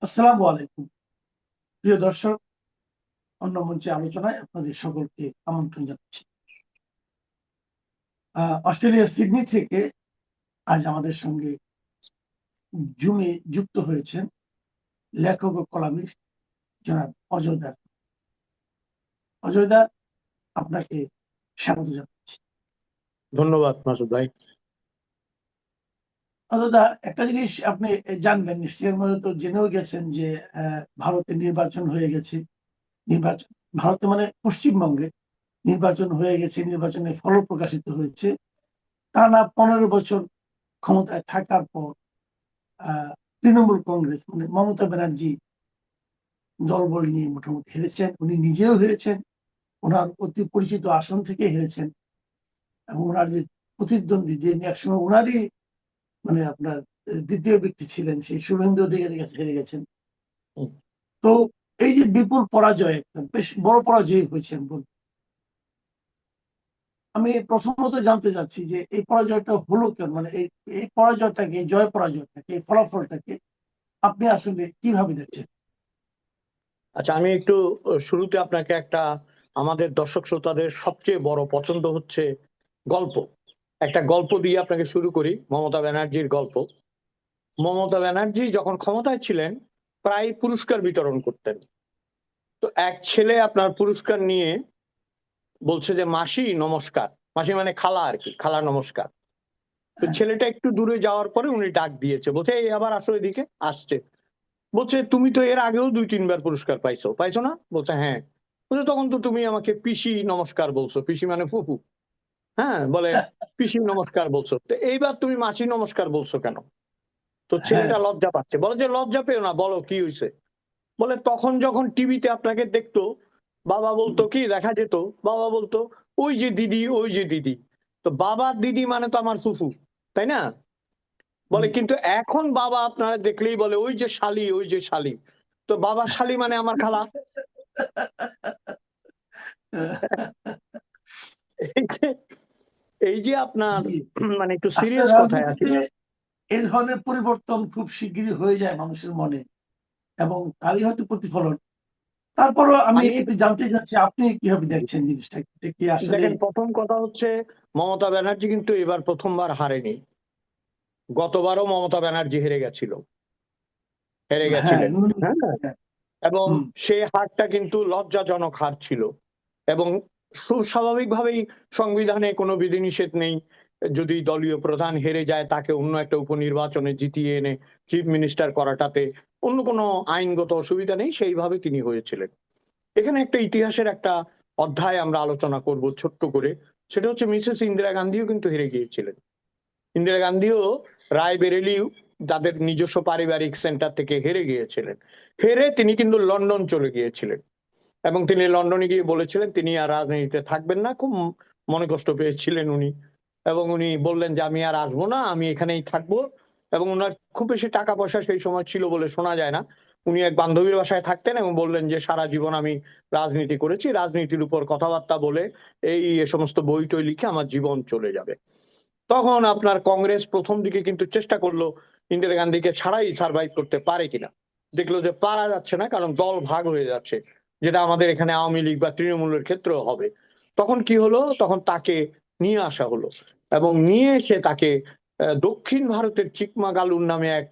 আসসালামু আলাইকুম প্রিয় দর্শক, অন্য মঞ্চে আলোচনায় আপনাদের সকলকে আমন্ত্রণ জানাচ্ছি। অস্ট্রেলিয়ার সিডনি থেকে আজ আমাদের সঙ্গে জুমে যুক্ত হয়েছেন লেখক ও কলামিস্ট জনাব অজয় দা। অজয় দা, আপনাকে স্বাগত জানাচ্ছি। ধন্যবাদ মাসুদ ভাই। অজয় দা, একটা জিনিস আপনি জানবেন, নিশ্চয়ের মধ্যে তো জেনেও গেছেন যে ভারতে নির্বাচন হয়ে গেছে। নির্বাচন ভারতে মানে পশ্চিমবঙ্গে নির্বাচন হয়ে গেছে, নির্বাচনের ফল প্রকাশিত হয়েছে। টানা 15 বছর ক্ষমতায় থাকার পর তৃণমূল কংগ্রেস মানে মমতা ব্যানার্জি দলবল নিয়ে মোটামুটি হেরেছেন। উনি নিজেও হেরেছেন, ওনার অতি পরিচিত আসন থেকে হেরেছেন, এবং ওনার যে প্রতিদ্বন্দ্বী, যে একসময় ওনারই মানে আপনার দ্বিতীয় ব্যক্তি ছিলেন, সেই শুভেন্দু অধিকারীর কাছে হেরে গেছেন। তো এই যে বিপুল পরাজয়, একটা বেশ বড় পরাজয় হয়েছে। আমি প্রথমত জানতে চাচ্ছি যে এই পরাজয়টা হলো কেন, মানে এই পরাজয়টাকে, জয় পরাজয়টাকে, এই ফলাফলটাকে আপনি আসলে কিভাবে দেখছেন? আচ্ছা, আমি একটু শুরুতে আপনাকে আমাদের দর্শক শ্রোতাদের সবচেয়ে বড় পছন্দ হচ্ছে একটা গল্প দিয়ে আপনাকে শুরু করি। মমতা ব্যানার্জির গল্প। মমতা ব্যানার্জি যখন ক্ষমতায় ছিলেন প্রায় পুরস্কার বিতরণ করতেন। তো এক ছেলে আপনার পুরস্কার নিয়ে বলছে যে মাসি নমস্কার। মাসি মানে খালা আর কি, খালা নমস্কার। তো ছেলেটা একটু দূরে যাওয়ার পরে উনি ডাক দিয়েছে, বলছে এই আবার আসো এদিকে। আসছে, বলছে তুমি তো এর আগেও 2-3 বার পুরস্কার পাইছো, পাইছো না? বলছে হ্যাঁ। বলছে তখন তো তুমি আমাকে পিসি নমস্কার বলছো, পিসি মানে ফুফু। হ্যাঁ, বলে পিসি নমস্কার বলছো, তো এইবার তুমি মাসি নমস্কার বলছো কেন? তো হ্যাঁ, ছেলেটা লজ্জা পাচ্ছে, বলে যে লজ্জা পেও না, বলো কি হয়েছে। বলে তখন যখন টিভিতে আপনাকে দেখতো, বাবা বলতো কি, দেখা যেত, বাবা বলতো ওই যে দিদি, ওই যে দিদি। তো বাবা দিদি মানে তো আমার ফুফু, তাই না? বলে কিন্তু এখন বাবা আপনারা দেখলেই বলে ওই যে শালি, ওই যে শালি। তো বাবা শালি মানে আমার খালা। এই যে আপনার জি। মানে একটু আসলে সিরিয়াস কথায় আসি। রাজনীতিতে এই ধরনের পরিবর্তন খুব শিগগিরই হয়ে যায় মানুষের মনে, এবং তারই হয়তো প্রতিফলন। তারপরও আমি আমি একটু জানতে চাচ্ছি, আপনি কিভাবে দেখছেন জিনিসটা, এটা কি আসলে? দেখেন, প্রথম কথা হচ্ছে মমতা ব্যানার্জি কিন্তু এবার প্রথমবার হারেনি। গতবারও মমতা ব্যানার্জি হেরে হ্যাঁ, গেছিলেন। হ্যাঁ, হ্যাঁ, এবং হুম, সেই হারটা কিন্তু লজ্জাজনক হার ছিল। এবং স্বাভাবিকভাবেই সংবিধানে কোনো বিধিনিষেধ নেই, যদি দলীয় প্রধান হেরে যায় তাকে অন্য একটা উপনির্বাচনে জিতিয়ে এনে চিফ মিনিস্টার করাটাতে অন্য কোনো আইনগত অসুবিধা নেই, সেইভাবে তিনি হয়েছিলেন। এখানে একটা ইতিহাসের একটা অধ্যায় আমরা আলোচনা করব ছোট্ট করে। সেটা হচ্ছে মিসেস ইন্দিরা গান্ধীও কিন্তু হেরে গিয়েছিলেন। ইন্দিরা গান্ধীও রায়বেরেলি তাদের নিজস্ব পারিবারিক সেন্টার থেকে হেরে গিয়েছিলেন। হেরে তিনি কিন্তু লন্ডন চলে গিয়েছিলেন, এবং তিনি লন্ডনে গিয়ে বলেছিলেন তিনি আর রাজনীতিতে থাকবেন না। খুব মনে কষ্ট পেয়েছিলেন উনি, এবং উনি বললেন যে আমি আর আসবো না, আমি এখানেই থাকবো। এবং ওনার খুব বেশি টাকা পয়সা সেই সময় ছিল বলে শোনা যায় না। উনি এক বান্ধবীর বাসায় থাকতেন এবং বললেন যে সারা জীবন আমি রাজনীতি করেছি, রাজনীতির উপর কথাবার্তা বলে এ সমস্ত বই টই লিখে আমার জীবন চলে যাবে। তখন আপনার কংগ্রেস প্রথম দিকে কিন্তু চেষ্টা করলো ইন্দিরা গান্ধীকে ছাড়াই সার্ভাইভ করতে পারে কিনা। দেখলো যে পারা যাচ্ছে না, কারণ দল ভাগ হয়ে যাচ্ছে, যেটা আমাদের এখানে আওয়ামী লীগ বা তৃণমূলের ক্ষেত্রেও হবে। তখন কি হলো, তখন তাকে নিয়ে আসা হলো, এবং নিয়ে এসে তাকে দক্ষিণ ভারতের চিকমাগালুর নামে এক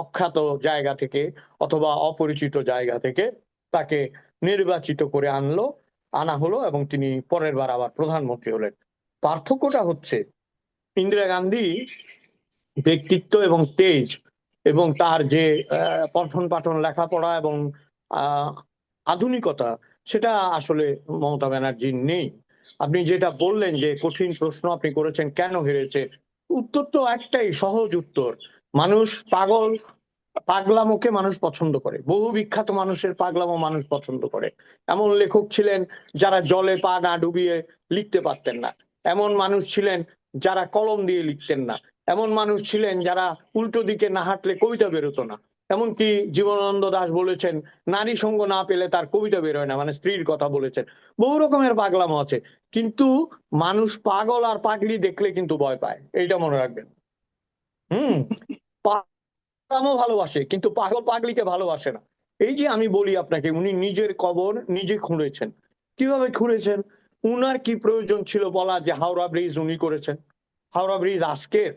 অখ্যাত জায়গা থেকে অথবা অপরিচিত জায়গা থেকে তাকে নির্বাচিত করে আনা হলো, এবং তিনি পরের বার আবার প্রধানমন্ত্রী হলেন। পার্থক্যটা হচ্ছে ইন্দিরা গান্ধী ব্যক্তিত্ব এবং তেজ এবং তার যে পঠন পাঠন, লেখাপড়া এবং আহ আধুনিকতা, সেটা আসলে মমতা ব্যানার্জির নেই। আপনি যেটা বললেন যে কঠিন প্রশ্ন আপনি করেছেন, কেন হেরেছে, উত্তর তো একটাই, সহজ উত্তর। মানুষ পাগল, পাগলামোকে মানুষ পছন্দ করে। বহু বিখ্যাত মানুষের পাগলামো মানুষ পছন্দ করে। এমন লেখক ছিলেন যারা জলে পা না ডুবিয়ে লিখতে পারতেন না। এমন মানুষ ছিলেন যারা কলম দিয়ে লিখতেন না। এমন মানুষ ছিলেন যারা উল্টো দিকে না হাঁটলে কবিতা বেরোতো না। এমনকি জীবনানন্দ দাশ বলেছেন নারী সঙ্গ না পেলে তার কবিতা বেরোয় না, মানে স্ত্রীর কথা বলেছেন। বহু রকমের পাগলামো আছে, কিন্তু মানুষ পাগল আর পাগলি দেখলে কিন্তু ভয় পায়, এইটা মনে রাখবেন। হুম। আরামও ভালোবাসে, কিন্তু পাগল পাগলিকে ভালোবাসে না। এই যে আমি বলি আপনাকে, উনি নিজের কবর নিজে খুঁড়েছেন। কিভাবে খুঁড়েছেন? উনার কি প্রয়োজন ছিল বলা যে হাওড়া ব্রিজ উনি করেছেন? হাওড়া ব্রিজ আজকের?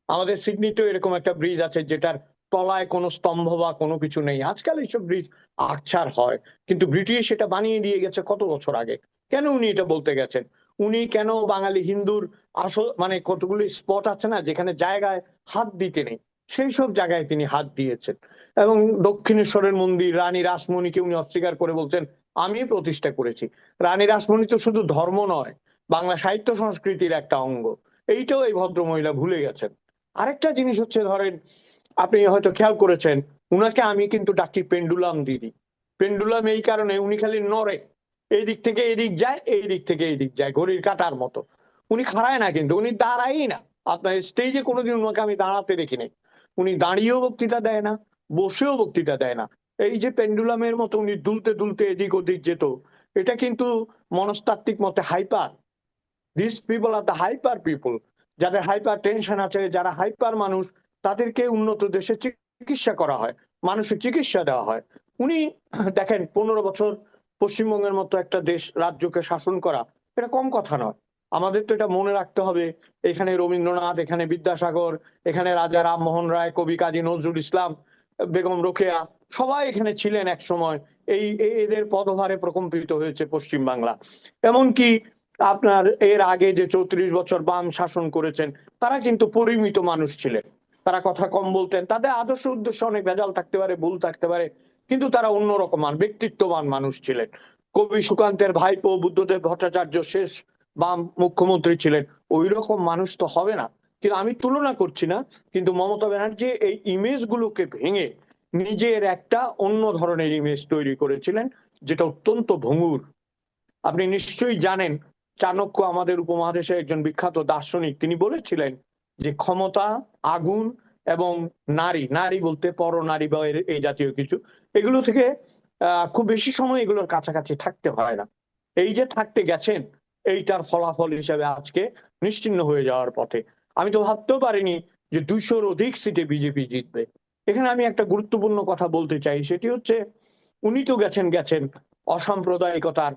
আমাদের সিডনিতেও এরকম একটা ব্রিজ আছে যেটার তলায় কোনো স্তম্ভ বা কোনো কিছু নেই। আজকাল এইসব ব্রিজ আকছার হয়, কিন্তু ব্রিটিশ এটা বানিয়ে দিয়ে গেছে কত বছর আগে। কেন উনি এটা বলতে গেছেন? উনি কেন বাঙালি হিন্দুর আসল মানে কতগুলি স্পট আছে না যেখানে জায়গায় হাত দিতে নেই, সেই সব জায়গায় তিনি হাত দিয়েছেন। এবং দক্ষিণেশ্বরের মন্দির রানী রাসমণিকে উনি অস্বীকার করে বলছেন আমি প্রতিষ্ঠা করেছি। রানী রাসমণি তো শুধু ধর্ম নয়, বাংলা সাহিত্য সংস্কৃতির একটা অঙ্গ। এইটাও এই ভদ্রমহিলা ভুলে গেছেন। আরেকটা জিনিস হচ্ছে, ধরেন আপনি হয়তো খেয়াল করেছেন, উনাকে আমি কিন্তু ডাকি পেন্ডুলাম দিদি। পেন্ডুলাম এই কারণে উনি খালি নড়ে, এই দিক থেকে এদিক যায়, এই দিক থেকে এদিক যায়, ঘড়ির কাঁটার মতো। উনি খাড়ায় না, কিন্তু উনি দাঁড়াই না। আপনার স্টেজে কোনোদিন উনাকে আমি দাঁড়াতে দেখি নাই। উনি দাঁড়িয়েও বক্তৃতা দেয় না, বসেও বক্তৃতা দেয় না। এই যে পেন্ডুলামের মতো উনি দুলতে দুলতে এদিক ওদিক যেত, এটা কিন্তু মনস্তাত্ত্বিক মতে hyper. This people are the hyper people. যাদের হাইপার টেনশন আছে, যারা হাইপার মানুষ, তাদেরকে উন্নত দেশে চিকিৎসা করা হয়, মানসিক চিকিৎসা দেওয়া হয়। উনি দেখেন 15 বছর পশ্চিমবঙ্গের মতো একটা দেশ রাজ্যকে শাসন করা, এটা কম কথা নয়। আমাদের তো এটা মনে রাখতে হবে, এখানে রবীন্দ্রনাথ, এখানে বিদ্যাসাগর, এখানে রাজা রামমোহন রায়, কবি কাজী নজরুল ইসলাম, বেগম রোকেয়া, সবাই এখানে ছিলেন এক সময়। এদের পদভারে প্রকম্পিত হয়েছে পশ্চিম বাংলা। এমনকি আপনার এর আগে যে 34 বছর বাম শাসন করেছেন, তারা কিন্তু পরিমিত মানুষ ছিলেন। তারা কথা কম বলতেন, তাদের আদর্শ উদ্দেশ্য অনেক ভেজাল থাকতে পারে, ভুল থাকতে পারে, কিন্তু তারা অন্যরকম ব্যক্তিত্ববান মানুষ ছিলেন। কবি সুকান্তের ভাইপো বুদ্ধদেব ভট্টাচার্য শেষ বাম মুখ্যমন্ত্রী ছিলেন। ওই রকম মানুষ তো হবে না। কিন্তু আমি তুলনা করছি না, কিন্তু মমতা ব্যানার্জি এই ইমেজ গুলোকে ভেঙে নিজের একটা অন্য ধরনের ইমেজ তৈরি করেছিলেন, যেটা অত্যন্ত ভঙ্গুর। আপনি নিশ্চয়ই জানেন, চাণক্য আমাদের উপমহাদেশের একজন বিখ্যাত দার্শনিক, তিনি বলেছিলেন যে ক্ষমতা, আগুন এবং নারী, নারী বলতে পরনারী বা এই জাতীয় কিছু, এগুলো থেকে খুব বেশি সময় এগুলোর কাছাকাছি থাকতে হয় না। এই যে থাকতে গেছেন, এইটার ফলাফল হিসেবে আজকে নিশ্চিহ্ন হয়ে যাওয়ার পথে। আমি তো ভাবতেও পারিনি যে 200-র অধিক সিটে বিজেপি জিতবে। এখানে আমি একটা গুরুত্বপূর্ণ কথা বলতে চাই, সেটি হচ্ছে উনি তো গেছেন গেছেন অসাম্প্রদায়িকতার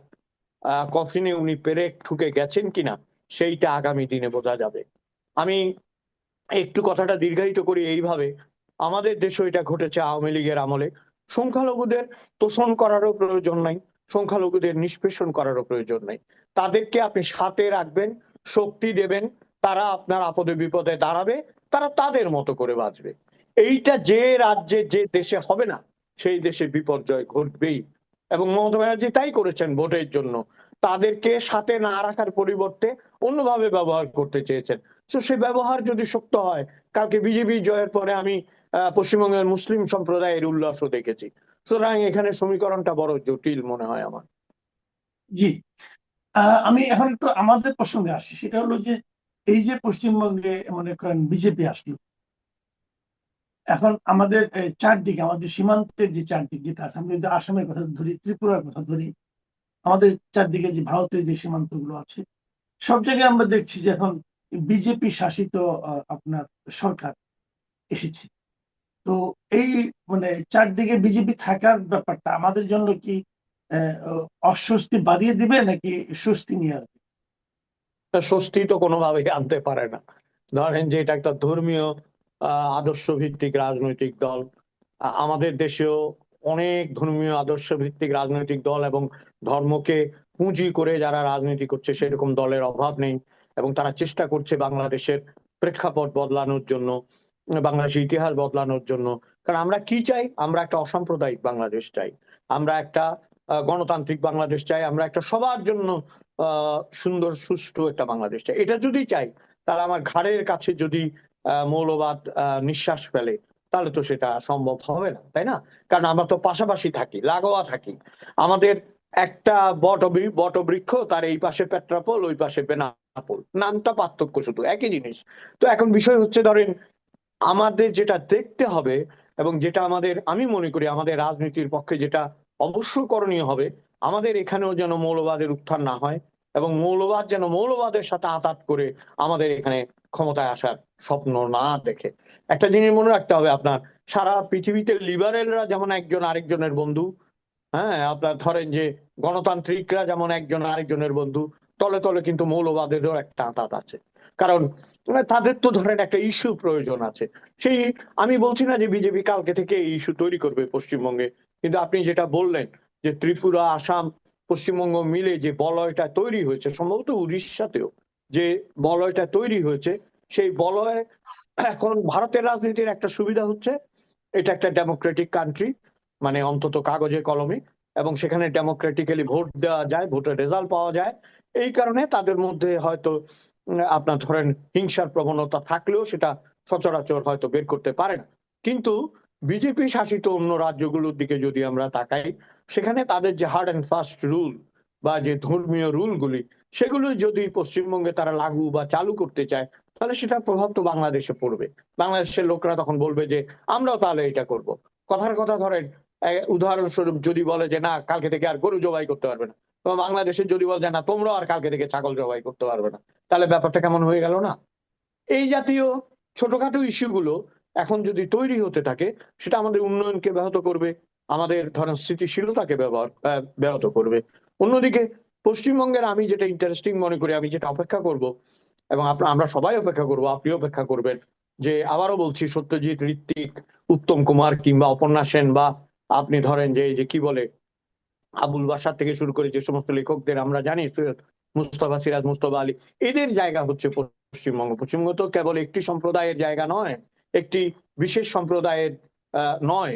কফিনে উনি পেরেক ঠুকে গেছেন কিনা সেইটা আগামী দিনে বোঝা যাবে। আমি একটু কথাটা দীর্ঘায়িত করি এইভাবে, আমাদের দেশে এটা ঘটেছে আওয়ামী লীগের আমলে। সংখ্যালঘুদের তোষণ করারও প্রয়োজন নাই, সংখ্যালঘুদের নিষ্পেষণ করারও প্রয়োজন নাই। তাদেরকে আপনি সাথে রাখবেন, শক্তি দেবেন, তারা আপনার আপদে বিপদে দাঁড়াবে, তারা তাদের মতো করে বাঁচবে। এইটা যে রাজ্যে যে দেশে হবে না, সেই দেশে বিপর্যয় ঘটবেই। এবং মমতা ব্যানার্জি তাই করেছেন ভোটের জন্য। তাদেরকে সাথে না রাখার পরিবর্তে অন্যভাবে ব্যবহার করতে চেয়েছেন। তো সে ব্যবহার যদি সত্য হয়, কালকে বিজেপি জয়ের পরে আমি পশ্চিমবঙ্গের মুসলিম সম্প্রদায়ের উল্লাসও দেখেছি। সুতরাং এখানে সমীকরণটা বড় জটিল মনে হয় আমার। জি। আমি এখন একটু আমাদের প্রসঙ্গে আসি, সেটা হলো যে এই যে পশ্চিমবঙ্গে মনে করেন বিজেপি আসলো, এখন আমাদের চারদিকে, আমাদের সীমান্তের যে চারদিক যেটা আছে, আমি যদি আসামের কথা ধরি, ত্রিপুরার কথা ধরি, আমাদের চারদিকে যে ভারতের যে সীমান্ত গুলো আছে, সব জায়গায় আমরা দেখছি যে এখন বিজেপি শাসিত আপনার সরকার এসেছে। তো এই মানে চারদিকে বিজেপি থাকার ব্যাপারটা আমাদের জন্য কি অস্বস্তি বাড়িয়ে দিবে নাকি স্বস্তি নিয়ে আসবে? স্বস্তি তো কোনোভাবেই আনতে পারে না। ধরেন যে এটা একটা ধর্মীয় আদর্শ ভিত্তিক রাজনৈতিক দল। আমাদের দেশেও অনেক ধর্মীয় আদর্শ ভিত্তিক রাজনৈতিক দল এবং ধর্মকে পুঁজি করে যারা রাজনীতি করছে, সেরকম দলের অভাব নেই। এবং তারা চেষ্টা করছে বাংলাদেশের প্রেক্ষাপট বদলানোর জন্য, বাংলাদেশের ইতিহাস বদলানোর জন্য। কারণ আমরা কি চাই? আমরা একটা অসাম্প্রদায়িক বাংলাদেশ চাই, আমরা একটা গণতান্ত্রিক বাংলাদেশ চাই, আমরা একটা সবার জন্য সুন্দর সুষ্ঠু একটা বাংলাদেশ চাই। এটা যদি চাই, তাহলে আমার ঘাড়ের কাছে যদি মৌলবাদ নিঃশ্বাস ফেলে, তাহলে তো সেটা সম্ভব হবে না, তাই না? কারণ আমরা তো পাশাপাশি থাকি, লাগোয়া থাকি। আমাদের একটা বটবৃক্ষ, তার এই পাশে পেট্রাপোল, ওই পাশে বেনাপোল, নামটা পার্থক্য, শুধু একই জিনিস। তো এখন বিষয় হচ্ছে, ধরেন আমাদের যেটা দেখতে হবে এবং যেটা আমাদের, আমি মনে করি আমাদের রাজনীতির পক্ষে যেটা অবশ্য করণীয় হবে, আমাদের এখানেও যেন মৌলবাদের উত্থান না হয় এবং মৌলবাদ যেন মৌলবাদের সাথে আঁতাত করে আমাদের এখানে ক্ষমতায় আসার স্বপ্ন না দেখে। একটা জিনিস মনে রাখতে হবে আপনার, সারা পৃথিবীতে লিবারেলরা যেমন একজন আরেকজনের বন্ধু, হ্যাঁ আপনার ধরেন যে গণতান্ত্রিকরা যেমন একজন আরেকজনের বন্ধু, তলে তলে কিন্তু মৌলবাদেরও একটা আঁতাত আছে। কারণ তাদের তো ধরেন একটা ইস্যু প্রয়োজন আছে। সেই, আমি বলছি না যে বিজেপি কালকে থেকে এই ইস্যু তৈরি করবে পশ্চিমবঙ্গে, কিন্তু আপনি যেটা বললেন যে ত্রিপুরা, আসাম, পশ্চিমবঙ্গ মিলে যে বলয়টা তৈরি হয়েছে, সম্ভবত উড়িষ্যাতেও যে বলয়টা তৈরি হয়েছে, সেই বলয় এখন ভারতের রাজনীতির একটা সুবিধা হচ্ছে, এটা একটা ডেমোক্রেটিক কান্ট্রি, মানে অন্তত কাগজে কলমে, এবং সেখানে ডেমোক্রেটিক্যালি ভোট দেওয়া যায়, ভোটের রেজাল্ট পাওয়া যায়। এই কারণে তাদের মধ্যে হয়তো আপনার ধরেন হিংসার প্রবণতা থাকলেও সেটা সচরাচর হয়তো বের করতে পারে না। কিন্তু বিজেপি শাসিত অন্য রাজ্যগুলোর দিকে যদি আমরা তাকাই, সেখানে তাদের যে হার্ড অ্যান্ড ফাস্ট রুল বা যে ধর্মীয় রুলগুলি, সেগুলো যদি পশ্চিমবঙ্গে তারা লাগু বা চালু করতে চায়, তাহলে সেটার প্রভাব তো বাংলাদেশে পড়বে। বাংলাদেশের লোকরা তখন বলবে যে আমরাও তাহলে এটা করব। কথার কথা ধরেন, উদাহরণস্বরূপ যদি বলে যে না কালকে থেকে আর গরু জবাই করতে পারবে না, তো বাংলাদেশে যদি বলে যে না তোমরাও আর কালকে থেকে ছাগল জবাই করতে পারবে না, তাহলে ব্যাপারটা কেমন হয়ে গেল না? এই জাতীয় ছোটখাটো ইস্যুগুলো এখন যদি তৈরি হতে থাকে, সেটা আমাদের উন্নয়নকে ব্যাহত করবে, আমাদের ধরেন স্থিতিশীলতাকে ব্যাহত করবে। অন্যদিকে পশ্চিমবঙ্গের আমি যেটা ইন্টারেস্টিং মনে করি, আমি যেটা অপেক্ষা করব, এবং আমরা সবাই অপেক্ষা করব, আপনিও অপেক্ষা করবেন, যে আবারও বলছি সত্যজিৎ, ঋত্বিক, উত্তম কুমার কিংবা অপর্ণা সেন, বা আপনি ধরেন যে এই যে কি বলে আবুল বাসার থেকে শুরু করে যে সমস্ত লেখকদের আমরা জানি, সৈয়দ মুস্তফা সিরাজ, মুস্তফা আলী, এদের জায়গা হচ্ছে পশ্চিমবঙ্গ। পশ্চিমবঙ্গ তো কেবল একটি সম্প্রদায়ের জায়গা নয়, একটি বিশেষ সম্প্রদায়ের নয়,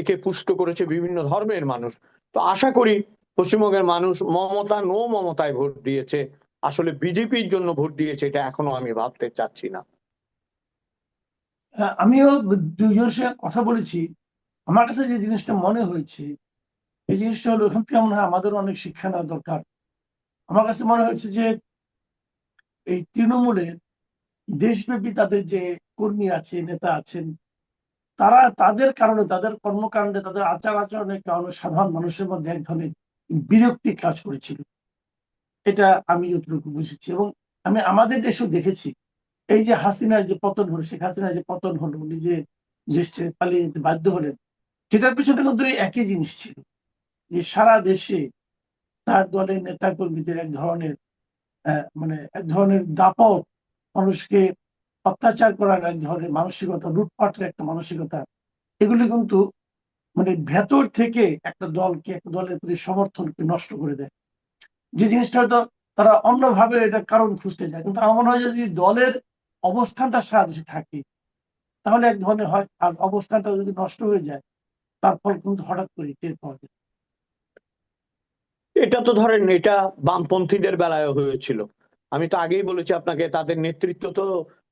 একে পুষ্ট করেছে বিভিন্ন ধর্মের মানুষ। তো আশা করি পশ্চিমবঙ্গের মানুষ মমতা নো মমতায় ভোট দিয়েছে, আসলে বিজেপির জন্য ভোট দিয়েছে, এটা এখনো আমি ভাবতে চাচ্ছি না। আমিও দুইজনের সঙ্গে কথা বলেছি। আমার কাছে যে জিনিসটা মনে হয়েছে, এই জিনিসটা হলো এখান থেকে মনে হয় আমাদের অনেক শিক্ষা নেওয়া দরকার। আমার কাছে মনে হয়েছে যে এই তৃণমূলে দেশব্যাপী তাদের যে কর্মী আছে, নেতা আছেন, তারা তাদের কারণে, তাদের কর্মকাণ্ডে, তাদের আচার আচরণের কারণে সাধারণ মানুষের মধ্যে এক ধরনের বিরক্তি কাজ করেছিল। এটা আমি যতটুকু বুঝেছি, এবং আমি আমাদের দেশেও দেখেছি। এই যে হাসিনার যে পতন হলো, শেখ হাসিনার যে পতন হলো, নিজে দেশ ছেড়ে পালিয়ে যেতে বাধ্য হলেন, সেটার পিছনে কিন্তু এই একই জিনিস ছিল, যে সারা দেশে তার দলের নেতা কর্মীদের এক ধরনের মানে এক ধরনের দাপট, মানুষকে অত্যাচার করার এক ধরনের মানসিকতা, লুটপাটের একটা মানসিকতা, এগুলি কিন্তু মানে ভেতর থেকে একটা দলকে, একটা দলের প্রতি সমর্থনকে নষ্ট করে দেয়। যে জিনিসটা হয়তো তারা অন্যভাবে এটা কারণ খুঁজতে যায়, কিন্তু আমার মনে হয় যদি দলের অবস্থানটা সারা দেশে থাকে, তাহলে এক ধরনের হয়। আর অবস্থানটা যদি নষ্ট হয়ে যায়, তার ফল কিন্তু হঠাৎ করে টের পাওয়া যায়। এটা তো ধরেন এটা বামপন্থীদের বেলায় হয়েছিল। আমি তো আগেই বলেছি আপনাকে, তাদের নেতৃত্ব তো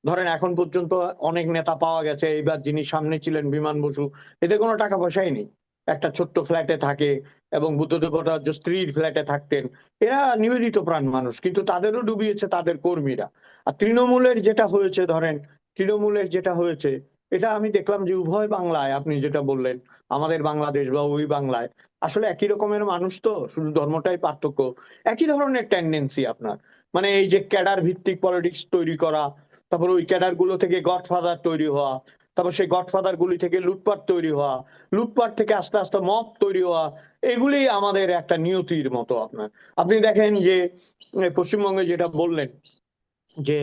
ধরেন এখন পর্যন্ত অনেক নেতা পাওয়া গেছে, এবার যিনি সামনে ছিলেন বিমান বসু, এতে কোনো টাকা পয়সাই নেই, একটা ছোট্ট ফ্ল্যাটে থাকে, এবং বুদ্ধদেব ভট্টাচার্য স্ত্রীর ফ্ল্যাটে থাকতেন। এরা নিবেদিত প্রাণ মানুষ, কিন্তু তাদেরও ডুবিয়েছে তাদের কর্মীরা। আর তৃণমূলের যেটা হয়েছে, ধরেন তৃণমূলের যেটা হয়েছে, এটা আমি দেখলাম যে উভয় বাংলায়, আপনি যেটা বললেন আমাদের বাংলাদেশ বা ওই বাংলায়, আসলে একই রকমের মানুষ, তো শুধু ধর্মটাই পার্থক্য, একই ধরনের টেন্ডেন্সি আপনার, মানে এই যে ক্যাডার ভিত্তিক পলিটিক্স তৈরি করা, তারপর ওই ক্যাডার গুলো থেকে গডফাদার তৈরি হওয়া, তারপর সেই গডফাদার গুলি থেকে লুটপাট তৈরি হওয়া, লুটপাট থেকে আস্তে আস্তে মব তৈরি হওয়া, এগুলি আমাদের একটা নিয়তির মতো আপনার। আপনি দেখেন যে পশ্চিমবঙ্গে যেটা বললেন যে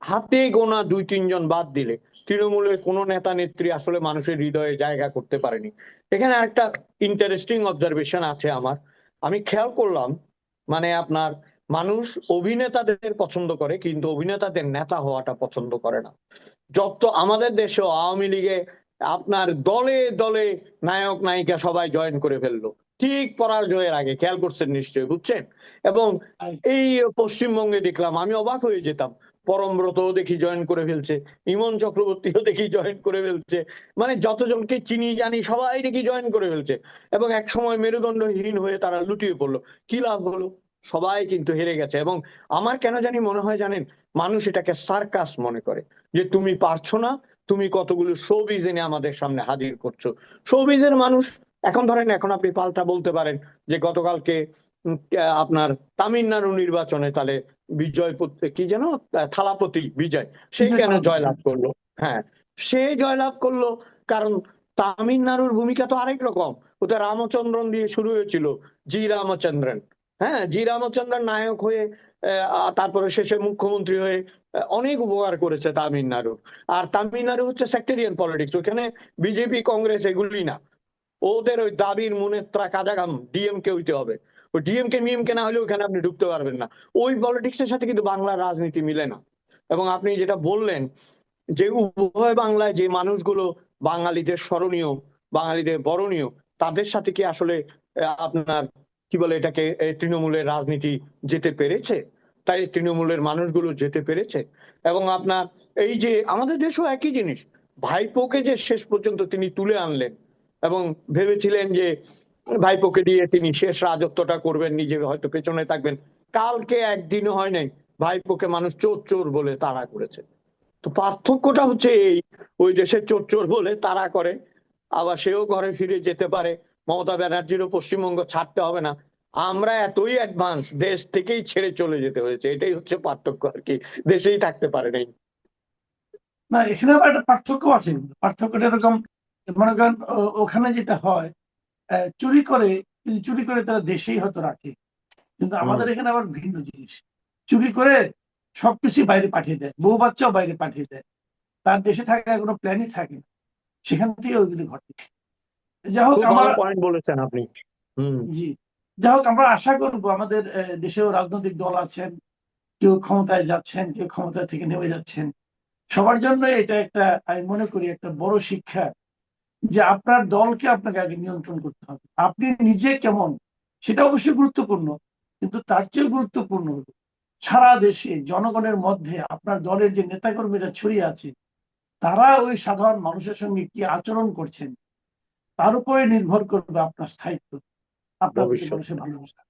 হাতে গোনা দুই তিনজন বাদ দিলে তৃণমূলের কোন নেতা নেত্রী আসলে মানুষের হৃদয়ে জায়গা করতে পারেনি। এখানে একটা ইন্টারেস্টিং অবজারভেশন আছে আমার, আমি খেয়াল করলাম, মানে আপনার মানুষ অভিনেতাদের পছন্দ করে কিন্তু অভিনেতাদের নেতা হওয়াটা পছন্দ করে না। যত আমাদের দেশে আওয়ামী লীগে আপনার দলে দলে নায়ক নায়িকা সবাই জয়েন করে ফেললো ঠিক পরাজয়ের আগে, খেয়াল করছেন নিশ্চয়ই, বুঝছেন? এবং এই পশ্চিমবঙ্গে দেখলাম, আমি অবাক হয়ে যেতাম, পরমব্রতও দেখি জয়েন করে ফেলছে, ইমন চক্রবর্তীও দেখি জয়েন করে ফেলছে, মানে যতজনকে চিনি জানি সবাই দেখি জয়েন করে ফেলছে, এবং এক সময় মেরুদণ্ডহীন হয়ে তারা লুটিয়ে পড়লো। কি লাভ হলো? সবাই কিন্তু হেরে গেছে। এবং আমার কেন জানি মনে হয় জানেন, মানুষ এটাকে সার্কাস মনে করে, যে তুমি পারছো না, তুমি কতগুলো শোবিজ এনে আমাদের সামনে হাজির করছো। শোবিজের মানুষ এখন ধরেন, এখন আপনি পাল্টা বলতে পারেন যে গতকালকে আপনার তামিলনাড়ু নির্বাচনে তাহলে বিজয় কি যেন থালাপতি বিজয়, সে বিজয় কেন থালাপতি। জয়লাভ করলো? হ্যাঁ, সে জয়লাভ করলো কারণ তামিলনাড়ুর ভূমিকা তো আরেক রকম। ওটা রামচন্দ্রন দিয়ে শুরু হয়েছিল, জি রামচন্দ্রন। হ্যাঁ, জি রামচন্দ্রন নায়ক হয়ে তারপরে শেষে মুখ্যমন্ত্রী হয়ে অনেক উপকার করেছে তামিলনাড়ু। আর তামিলনাড়ু হচ্ছে সেক্টেরিয়ান পলিটিক্স, ওখানে বিজেপি কংগ্রেস এগুলি না, ওদের ওই দাবির মুনেত্রা কাজাগাম ডিএমকে হইতে হবে। ওই ডিএমকে মিএমকে না হলে ওখানে আপনি ঢুকতে পারবেন না। ওই পলিটিক্স এর সাথে কিন্তু বাংলার রাজনীতি মিলে না। এবং আপনি যেটা বললেন যে উভয় বাংলায় যে মানুষগুলো বাঙালিদের স্মরণীয়, বাঙালিদের বরণীয়, তাদের সাথে কি আসলে আপনার কি বলে এটাকে তৃণমূলের রাজনীতি যেতে পেরেছে? তাই তৃণমূলের মানুষগুলো যেতে পেরেছে। এবং আপনার এই যে আমাদের দেশেও একই জিনিস, ভাইপোকে যে শেষ পর্যন্ত তিনি তুলে আনলেন এবং ভেবেছিলেন যে ভাইপোকে দিয়ে তিনি শেষ রাজত্বটা করবেন, নিজে হয়তো পেছনে থাকবেন। কালকে একদিনও হয় নাই ভাইপোকে মানুষ চোর চোর বলে তাড়া করেছে। তো পার্থক্যটা হচ্ছে এই, ওই দেশের চোর চোর বলে তাড়া করে, আবার সেও ঘরে ফিরে যেতে পারে। মমতা ব্যানার্জিরও পশ্চিমবঙ্গ ছাড়তে হবে না। আমরা এতই অ্যাডভান্স, দেশ থেকেই ছেড়ে চলে যেতে হয়েছে, এটাই হচ্ছে পার্থক্য আর কি, দেশেই থাকতে পারে নাই। না, এখানে আবার একটা পার্থক্য আছে। পার্থক্যটা এরকম, মনে করেন ওখানে যেটা হয়, চুরি করে, কিন্তু চুরি করে তারা দেশেই হয়তো রাখে। কিন্তু হুম, আমাদের এখানে আবার ভিন্ন জিনিস, চুরি করে সবকিছু বাইরে পাঠিয়ে দেয়, বউ বাচ্চাও বাইরে পাঠিয়ে দেয়, তার দেশে থাকার কোনো প্ল্যানই থাকে না, সেখান থেকে ওইগুলি ঘটে। যাই হোক খুব আমার, ভালো পয়েন্ট বলেছেন আপনি। হুম। জি, যাই হোক আমরা আশা করবো আমাদের দেশেও রাজনৈতিক দল আছেন, কেউ ক্ষমতায় যাচ্ছেন, কেউ ক্ষমতা থেকে নেমে যাচ্ছেন, সবার জন্য এটা একটা, আমি মনে করি একটা বড় শিক্ষা, যে আপনার দলকে আপনাকে আগে নিয়ন্ত্রণ করতে হবে। আপনি নিজে কেমন সেটা অবশ্যই গুরুত্বপূর্ণ, কিন্তু তার চেয়েও গুরুত্বপূর্ণ হলো সারা দেশে জনগণের মধ্যে আপনার দলের যে নেতাকর্মীরা ছড়িয়ে আছে, তারা ওই সাধারণ মানুষের সঙ্গে কি আচরণ করছেন, তার উপরে নির্ভর করবে আপনার স্থায়িত্ব, আপনার প্রতি ভবিষ্যৎ মানুষের ভালোবাসা।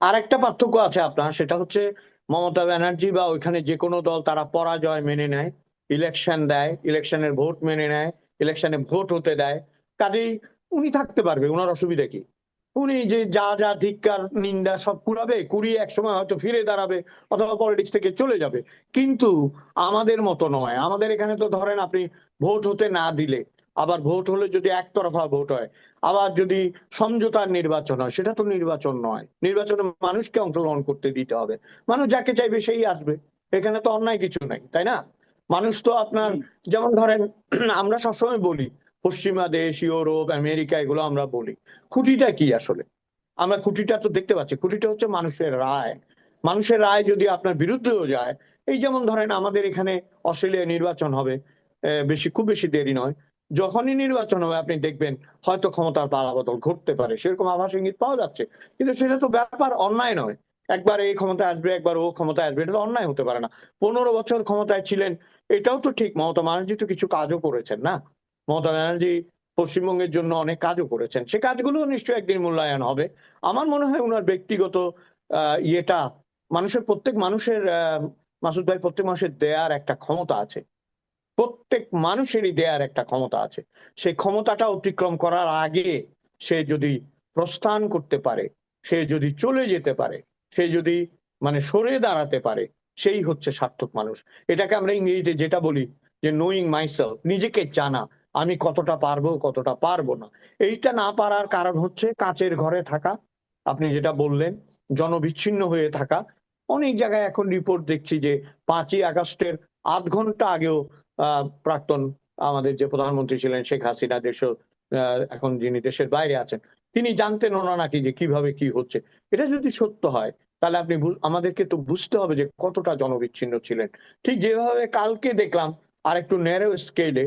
আর একটা পার্থক্য আছে আপনার, সেটা হচ্ছে মমতা ব্যানার্জি বা ওইখানে যে কোনো দল তারা পরাজয় মেনে নেয়, ইলেকশন দেয়, ইলেকশনের ভোট মেনে নেয়, ইলেকশনে ভোট হতে দেয়। কাজেই উনি থাকতে পারবে, ওনার অসুবিধা কি? উনি যে যা যা ধিক্কার নিন্দা সব কুড়াবে, কুড়িয়ে একসময় হয়তো ফিরে দাঁড়াবে অথবা পলিটিক্স থেকে চলে যাবে। কিন্তু আমাদের মতো নয়, আমাদের এখানে তো ধরেন আপনি ভোট হতে না দিলে, আবার ভোট হলে যদি একতরফা ভোট হয়, আবার যদি সমঝোতার নির্বাচন হয়, সেটা তো নির্বাচন নয়। নির্বাচনে মানুষকে অংশগ্রহণ করতে দিতে হবে, মানুষ যাকে চাইবে সেই আসবে। এখানে তো অন্যায় কিছু নাই, তাই না? মানুষ তো আপনার, জি, যেমন ধরেন আমরা সবসময় বলি পশ্চিমা দেশ, ইউরোপ, আমেরিকা, এগুলো আমরা বলি, খুঁটিটা কি আসলে? আমরা খুঁটিটা তো দেখতে পাচ্ছি, খুঁটিটা হচ্ছে মানুষের রায়। মানুষের রায় যদি আপনার বিরুদ্ধেও যায়, এই যেমন ধরেন আমাদের এখানে অস্ট্রেলিয়া নির্বাচন হবে, খুব বেশি দেরি নয়। যখনই নির্বাচন হবে আপনি দেখবেন হয়তো ক্ষমতার পালাবদল ঘটতে পারে, সেরকম আভাস ইঙ্গিত পাওয়া যাচ্ছে। কিন্তু সেটা তো ব্যাপার অন্যায় নয়, একবার এই ক্ষমতায় আসবে একবার ও ক্ষমতায় আসবে, এটা তো অন্যায় হতে পারে না। 15 বছর ক্ষমতায় ছিলেন, এটাও তো ঠিক। মমতা ব্যানার্জি তো কিছু কাজও করেছেন না? মমতা ব্যানার্জি পশ্চিমবঙ্গের জন্য অনেক কাজও করেছেন, সে কাজগুলো নিশ্চয়ই একদিন মূল্যায়ন হবে। আমার মনে হয় ওনার ব্যক্তিগত ইয়েটা, মানুষের, প্রত্যেক মানুষের মাসুদ ভাই, প্রত্যেক মানুষের দেয়ার একটা ক্ষমতা আছে, প্রত্যেক মানুষেরই দেয়ার একটা ক্ষমতা আছে। সেই ক্ষমতাটা অতিক্রম করার আগে সে যদি প্রস্থান করতে পারে, সে যদি চলে যেতে পারে, সে যদি মানে সরে দাঁড়াতে পারে, সেই হচ্ছে সার্থক মানুষ। এটাকে আমরা ইংরেজিতে যেটা বলি যে নোয়িং মাইসেলফ, নিজেকে জানা, আমি কতটা পারবো কতটা পারবো না। এইটা না পারার কারণ হচ্ছে কাঁচের ঘরে থাকা, আপনি যেটা বললেন, জনবিচ্ছিন্ন হয়ে থাকা। অনেক জায়গায় এখন রিপোর্ট দেখছি যে 5ই আগস্টের আধ ঘন্টা আগেও প্রাক্তন আমাদের যে প্রধানমন্ত্রী ছিলেন শেখ হাসিনা, দেশ এখন যিনি দেশের বাইরে আছেন, তিনি জানতেন না নাকি যে কিভাবে কি হচ্ছে। এটা যদি সত্য হয়, তাহলে আপনি আমাদেরকে তো বুঝতে হবে যে কতটা জনবিচ্ছিন্ন ছিলেন। ঠিক যেভাবে কালকে দেখলাম আর একটু ন্যারো স্কেলে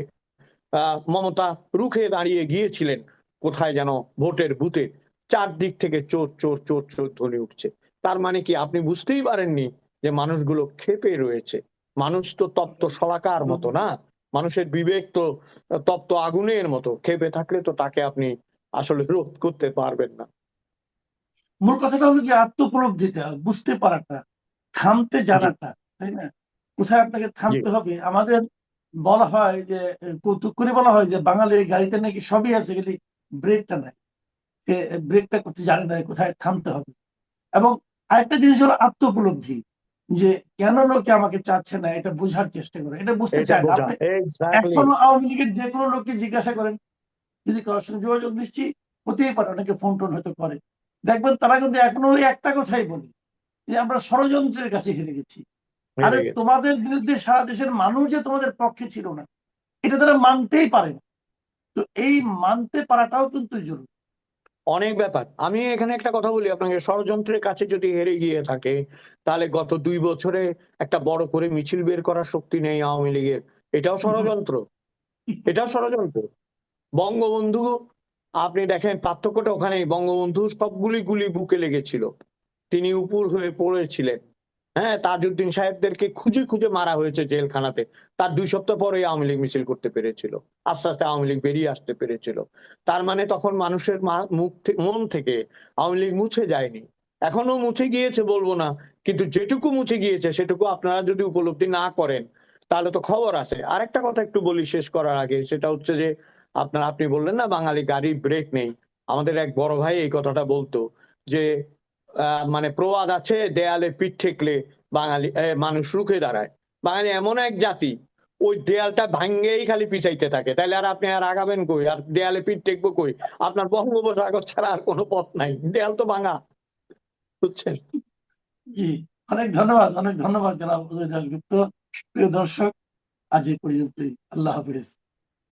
মমতা রুখে দাঁড়িয়ে গিয়েছিলেন কোথায় যেন ভোটের বুথে, চারদিক থেকে চোর চোর চোর চোর ধ্বনি উঠছে। তার মানে কি আপনি বুঝতেই পারেননি যে মানুষগুলো ক্ষেপে রয়েছে? মানুষ তো তপ্ত শলাকার মতো না, মানুষের বিবেক তো তপ্ত আগুনের মতো, ক্ষেপে থাকলে তো তাকে আপনি আসলে রোধ করতে পারবেন না। মূল কথাটা হলো কি আত্ম উপলব্ধিটা, বুঝতে পারাটা, থামতে জি, জানাটা, তাই না? কোথায় আপনাকে জি। থামতে হবে। আমাদের বলা হয় যে, কৌতুক করে বলা হয় যে বাঙালির গাড়িতে নাকি সবই আছে, খালি ব্রেকটা নাই। সে ব্রেকটা করতে জানে না, কোথায় থামতে হবে। এবং আরেকটা জিনিস হলো আত্ম উপলব্ধি, যে কেন লোকে আমাকে চাচ্ছে না এটা বোঝার চেষ্টা করে, এটা বুঝতে এটা চায় না। বোঝা আপনি এক্স্যাক্টলি। এখনো আওয়ামী লীগের যে কোনো লোককে জিজ্ঞাসা করেন, যদি কারোর সঙ্গে যোগাযোগ নিশ্চয়ই হতেই পারে, অনেকে ফোন টোন হয়তো করে, দেখবেন তারা কিন্তু এখনো ওই একটা কথাই বলে যে আমরা ষড়যন্ত্রের কাছে হেরে গেছি। আরে হেরে গেছে। তোমাদের বিরুদ্ধে সারা দেশের মানুষ যে তোমাদের পক্ষে ছিল না, এটা তারা মানতেই পারে না। তো এই মানতে পারাটাও কিন্তু জরুরি। অনেক ব্যাপার। আমি এখানে একটা কথা বলি আপনাকে, ষড়যন্ত্রের কাছে যদি হেরে গিয়ে থাকে, তাহলে গত ২ বছরে একটা বড় করে মিছিল বের করার শক্তি নেই আওয়ামী লীগের। এটাও ষড়যন্ত্র, এটাও ষড়যন্ত্র। বঙ্গবন্ধু, আপনি দেখেন পার্থক্যটা ওখানেই। বঙ্গবন্ধু সবগুলি গুলি বুকে লেগেছিল। তিনি উপুর হয়ে পড়েছিলেন। হ্যাঁ, তাজউদ্দিন সাহেবদেরকে খুঁজে খুঁজে মারা হয়েছে জেলখানাতে। তার ২ সপ্তাহ পরে আওয়ামী লীগ মিছিল করতে পেরেছিল। আস্তে আস্তে আওয়ামী লীগ বেরিয়ে আসতে পেরেছিল। তার মানে তখন মানুষের মন থেকে আওয়ামী লীগ মুছে যায়নি। এখনো মুছে গিয়েছে বলবো না, কিন্তু যেটুকু মুছে গিয়েছে সেটুকু আপনারা যদি উপলব্ধি না করেন তাহলে তো খবর আছে। আরেকটা কথা একটু বলি শেষ করার আগে, সেটা হচ্ছে যে আপনি বললেন না বাঙালি গাড়ির ব্রেক নেই। আমাদের এক বড় ভাই এই কথাটা বলতো যে মানে প্রবাদ আছে, দেয়ালে পিঠ ঠেকলে বাঙালি মানুষ রুখে দাঁড়ায়। বাঙালি এমন এক জাতি, ওই দেয়ালটা ভাঙ্গেই খালি পিছাইতে থাকে। তাহলে আর আপনি আর আগাবেন কই? আর দেয়ালে পিঠ টেকবো কই? আপনার বঙ্গোপসাগর ছাড়া আর কোনো পথ নাই। দেয়াল তো ভাঙা। বুঝছেন? জি, অনেক ধন্যবাদ, অনেক ধন্যবাদ জনাব উদয় দাশগুপ্ত। প্রিয় দর্শক, আজ এই পর্যন্তই। আল্লাহ হাফিজ।